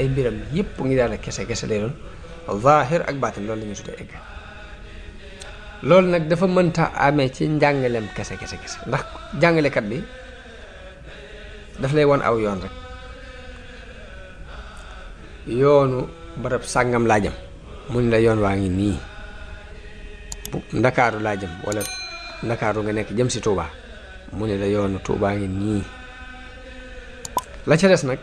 ay mbiram yépp ngi yàlla kese kese lay doon zaahir ak baatin loolu la ñuy tuddee egg loolu nag dafa mënta amee ci njàngaleem kese kese kese ndax jàngalekat bi daf lay won aw yoon rek yoonu barab sàngam laa jëm mu ne la yoon waa ngi nii ndakaaru laa jëm wala ndakaaru nga nekk jëm si Touba mu ne la yoonu Touba ngi nii la ca des nag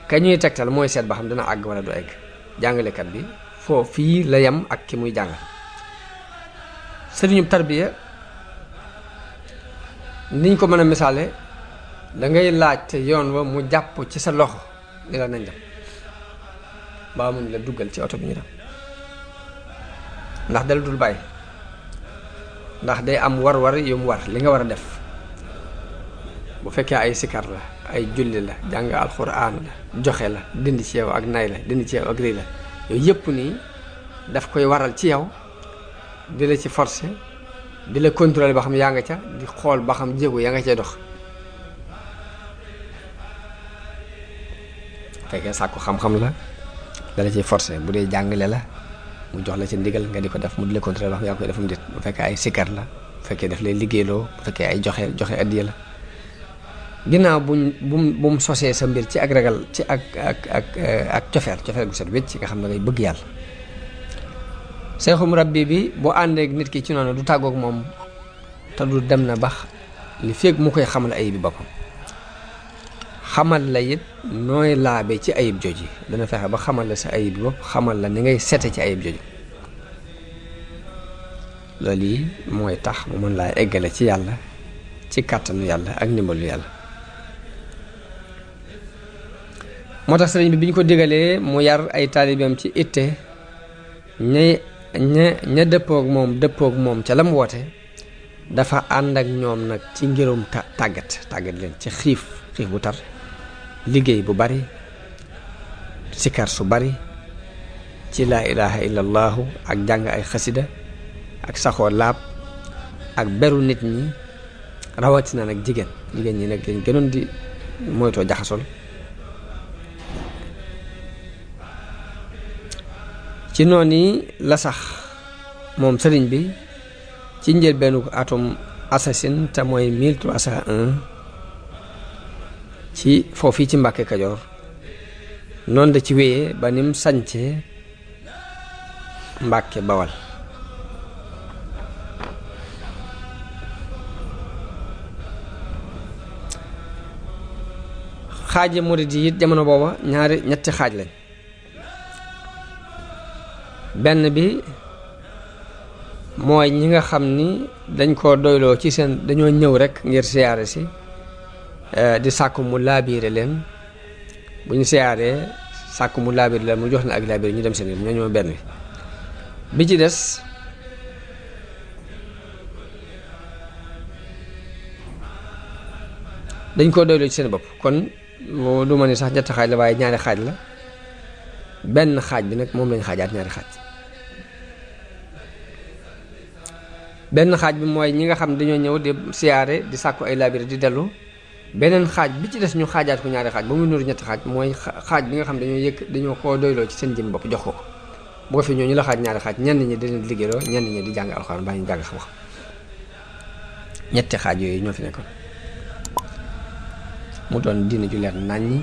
ka ñuy tegtal mooy seet ba xam dina àgg wala du egg jàngalekat bi foofu fii la yem ak ki muy jàngal sëriñu tarbiya niñ ko mën a misaale da ngay laaj te yoon wa mu jàpp ci sa loxo ni la nañ dem baa mu ne la duggal ci oto bi ñu dem ndax dal dul bàyyi ndax day am war-war yu mu war li nga war a def bu fekkee ay sikar la ay julli la jàng alxuraan la joxe la dindi ci yow ak nay la dindi ci yow ak rëy la yooyu yëpp nii daf koy waral ci yow di la ci forcer di la contrôler ba xam yaa nga ca di xool ba xam jéego yaa nga cay dox fekkee sàkku xam-xam la dala ciy forcer bu dee jàngale la mu jox la ci ndigal nga di ko def mu di la contrôler ba xam yaa koy defum dit bu fekkee ay sikar la bu fekkee daf lay liggéeyloo bu fekkee ay joxe addiya la ginnaaw bu mu sosee sa mbir ci ak ragal ci ak cofeel gu set wécc nga xam ne ngay bëgg yàlla seexu murabbi bi boo àndeek nit ki ci noonu du tàggoog moom te du dem na bax li feeg mu koy xamal ayib bi boppam xamal la it nooy laabe ci ayib jooji dana fexe ba xamal la sa ayib bi bopp xamal la ni ngay sete ci ayib jooji loolu yi mooy tax mu mën laa eggale ci yàlla ci kàttanu yàlla ak ndimbalu yàlla moo tax sëriñ bi ñu ko digalee mu yar ay taalibeem ci itte ña dëppoog moom ca la mu woote dafa ànd ak ñoom nag ci ngirum tàggat leen ci xiif bu tar liggéey bu bari sikar su bari ci laa ilaha illallahu ak jàng ay xasida ak saxoo laab ak beru nit ñi rawatina nag jigéen ñi nag lañ gënoon di moytoo jaxasol ci noonu la sax moom sëriñ bi ci njëlbeenu atum assasine te mooy 1301 ci foofii ci Mbàkke Kajoor noonu da ci wéyee ba nim sañcee Mbàkke Bawal xaaji murid yi it jamono booba ñetti xaaj lañ benn bi mooy ñi nga xam ni dañ ko doyloo ci seen dañoo ñëw rek ngir siyaare si di sàkku mu laabiire leen bu ñu siyaaree sàkku mu laabiire leen mu jox na ak laabiire ñu dem seen yoon ñoo benn bi ci des dañ ko doyloo ci seen bopp kon du ma ni sax ñetti xaaj la waaye ñaari xaaj la benn xaaj bi nag moom lañ xaajaat ñaari xaaj benn xaaj bi mooy ñi nga xam dañoo ñëw di siyaare di sàkku ay laabire di dellu beneen xaaj bi ci des ñu xaajaat ko ñaari xaaj ba muy nuru ñetti xaaj mooy xaaj bi nga xam dañoo koo doyloo ci seen jëm bopp jox ko bu ko fi ñoo ñu la xaaj ñaari xaaj ñenn ñi di leen liggéeyloo ñenn ñi di jàng alxuraan baa ñu jàng xam-xam ñetti xaaj yooyu ñoo fi nekkoon mu doon diine ju leer naññi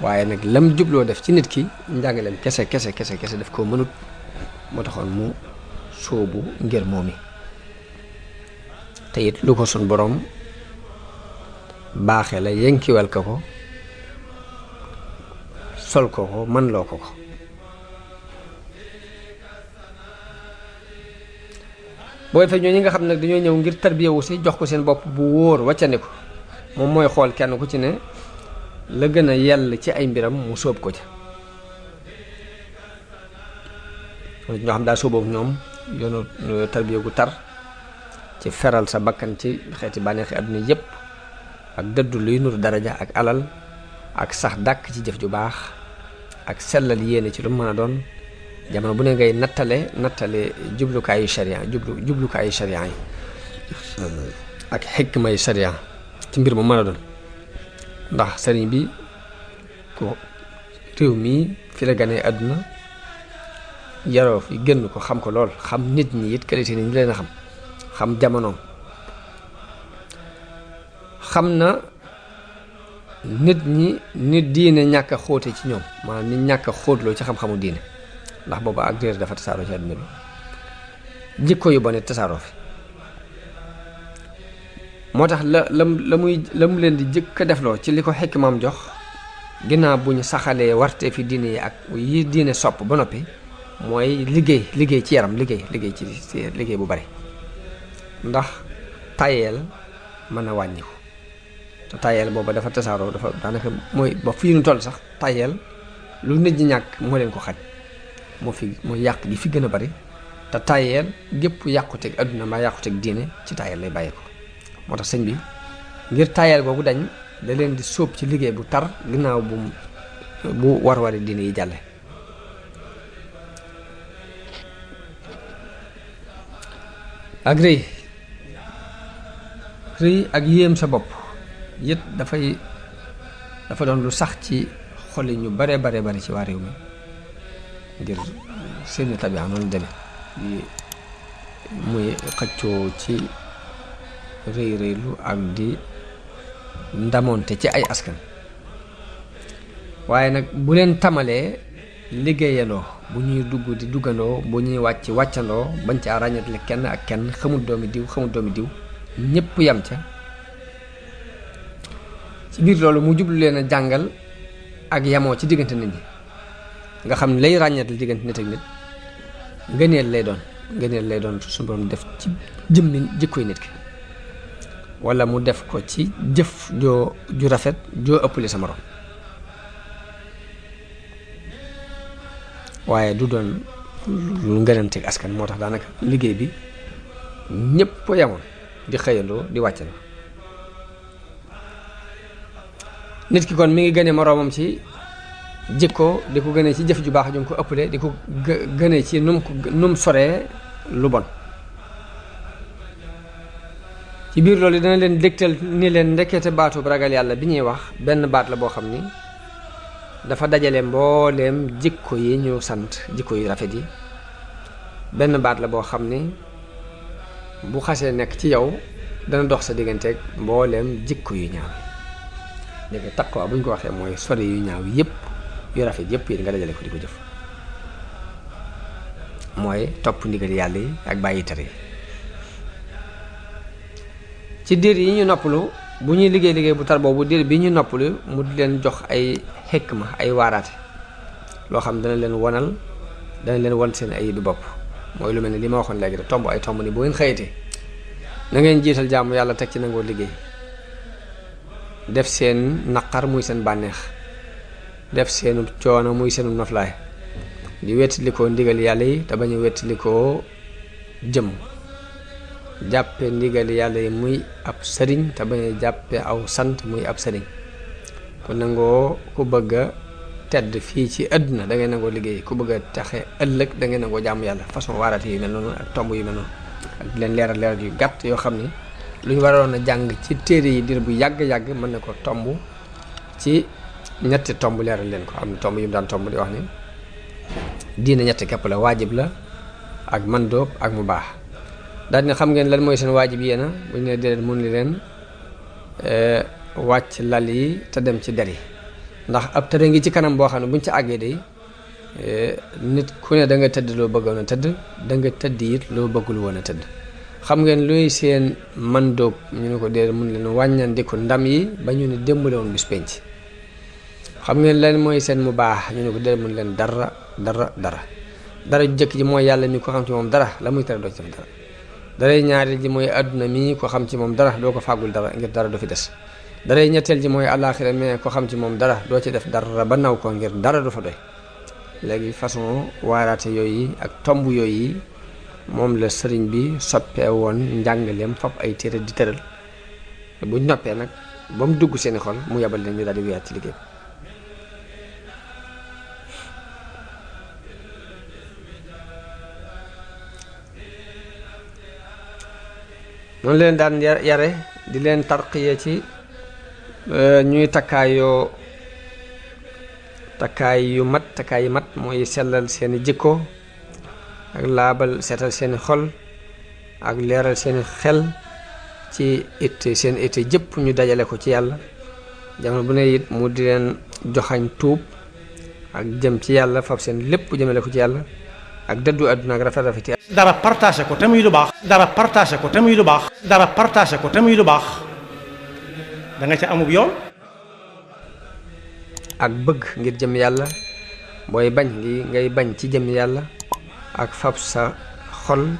waaye nag lam jubloo def ci nit ki njàngaleem kese daf koo mënut moo taxoon mu sóobu ngir moomi te it lu ko sun borom baaxe la yenkiwal ko sol ko man loo ko booy fa ñoo ñi nga xam nag dañoo ñëw ngir tarbiyewu si jox ko seen bopp bu wóor wàccandi ko moom mooy xool kenn ku ci ne la gën a yell ci ay mbiram mu sóob ko ca ñoo xam daal sóoboobu ñoom yoonu tarbiya gu tar ci feral sa bakkan ci xeeti bànneexi àdduna yépp ak dëddu luy nuru daraja ak alal ak sax dàkk ci jëf ju baax ak sellal yéene ci lu mën a doon jamono bu ne ngay nattale jublukaayu sharia jublukaayu sharia yi ak xikmay sharia ci mbir mu mën a doon ndax sëriñ bi ko réew mii fi la ganee àdduna yaroo fi gën ko xam ko lool xam nit ñi it qualité ni ñu leen a xam jamonoom xam na nit ñi nit diine ñàkk a xóote ci ñoom maanaam nit ñàkk a xóotloo ci xam-xamu diine ndax booba ak réer dafa tasaaroo ci àdduna bi jikko yu bon it tasaaroo fi moo tax la mu leen di jëkk a defloo ci li ko xikmaam jox ginnaaw bu ñu saxalee warte fi diine yi ak yi diine sopp ba noppi mooy liggéey ci yaram liggéey ci liggéey bu bari ndax tayeel mën a wàññiku te tayeel booba dafa tasaaroo dafa daanaka mooy ba fii nu toll sax tayeel lu nit ñi ñàkk moo leen ko xaj moo yàq gi fi gën a bari te tayeel gépp yàquteeg adduna maa yàquteeg diine ci tayeel lay bàyyi ko moo tax sëñ bi ngir tayeel googu dañ da leen di sóob ci liggéey bu tar ginnaaw bu war-wari diine yi jàlle ak rëy ak yéem sa bopp it dafa doon lu sax ci xoli ñu bare ci waa réew mi ngir seeni tabiya noonu deme muy xëccoo ci rëylu ak di ndamoonte ci ay askan waaye nag bu leen tamalee liggéeyandoo bu ñuy dugg di duggandoo bu ñuy wàccandoo bañ ca ràññatle kenn ak kenn xamul doomi diw ñépp yam ca ci biir loolu mu jublu leen a jàngal ak yamoo ci diggante nit ñi nga xam ne lay ràññatle diggante nit ak nit ngëneel lay doon suñu borom def ci jëmmi jikkoy nit ki wala mu def ko ci jëf ju rafet joo ëppale sa morom waaye du doon lu ngënanteeg askan moo tax daanaka liggéey bi ñépp yamoon di xëyandoo di wàccandoo nit ki kon mi ngi gëne moroomam ci jikko di ko gënee ci jëf ju baax ju ko ëppale di ko gënee ci num soree lu bon ci biir loolu dana leen dégtal ni leen ndekete baatu ragal yàlla bi ñuy wax benn baat la boo xam ni dafa dajale mbooleem jikko yi ñu sant jikko yu rafet yi benn baat la boo xam ni bu xasee nekk ci yow dana dox sa digganteeg mbooleem jikko yu ñaaw yi léegi taqwa bu ñu ko waxee mooy sori yu ñaaw yépp yu rafet yépp yi nga dajale ko di ko jëf mooy topp ndigal yàlla yi ak bàyyi tere yi ci diir yi ñu noppalu bu ñuy liggéey bu tar boobu diir bi ñu noppalu mu di leen jox ay xikma ay waaraate loo xam dana leen won seen ay bi bopp mooy lu mel ne li ma waxoon léegi rek tomb ay tomb ni bu ngeen xëyatee na ngeen jiital jaamu yàlla teg ci nangoo liggéey def seen naqar muy seen bànneex def seenu coono muy seenu noflaay di wettalikoo ndigal yàlla yi te bañ a wettalikoo jëm jàppe ndigal yàlla yi muy ab sëriñ te bañ a jàppe aw sant muy ab sëriñ ku nangoo ku bëgg a tedd fii ci àdduna da ngay nangoo liggéey ku bëgg a taxe ëllëg da ngay nangoo jaamu yàlla façon waaraate yu mel noonu ak tomb yu mel noonu ak leen leeral yu gàtt yoo xam ni lu ñu waroon a jàng ci téere yi dir bu yàgg mën na ko tomb ci ñetti tomb leeral leen ko am na tomb yu mu daan tomb di wax ni diine ñetti képp la waajib la ak mandóob ak mu baax daal ne xam ngeen lan mooy seen waajib yéena bu ñu ne déedéet mun li leen wàcc lal yi te dem ci der yi ndax ab tëdd ngi ci kanam boo xam ne buñ ci àggee day nit ku ne da nga tëdd loo bëggoon a tëdd da nga tëdd it loo bëggul woon a tëdd xam ngeen luy seen mandóob ñu ne ko déedéet mun leen wàññandiku ndam yi ba ñu ne démbale woon bis penc xam ngeen lan mooy seen mu baax ñu ne ko déedéet mun leen dara ju jëkk ji mooy yàlla mi ko xam ci moom dara la muy tere doo ci def dara daray ñaareel ji mooy àdduna mi ko xam ci moom dara doo ko fàggul dara ngir dara du fi des daray ñetteel ji mooy àllaaxira mais ko xam ci moom dara doo ci def dara ba naw ko ngir dara du fa doy léegi façon waaraate yooyu ak tomb yooyu moom la sëriñ bi soppee woon njàngaleem fab ay téere di tëral buñ noppee nag ba mu dugg seeni xol mu yebal leen ñu daal di wéyaat ci liggéey noonu leen daan yare di leen tarqiya ci ñuy takkaayoo takkaay yu mat mooy sellal seeni jikko ak laabal seetal seeni xol ak leeral seeni xel ci seen itte jëpp ñu dajale ko ci yàlla jamono bu ne it mu di leen joxañ tuub ak jëm ci yàlla fab seen lépp jëmale ko ci yàlla ak dëddu àdduna ak rafet dara partagé ko te muy lu baax dara partagé ko te muy lu baax dara partagé ko te muy lu baax da nga ca amub yoon ak bëgg ngir jëm yàlla booy bañ ngay bañ ci jëm yàlla ak fab sa xol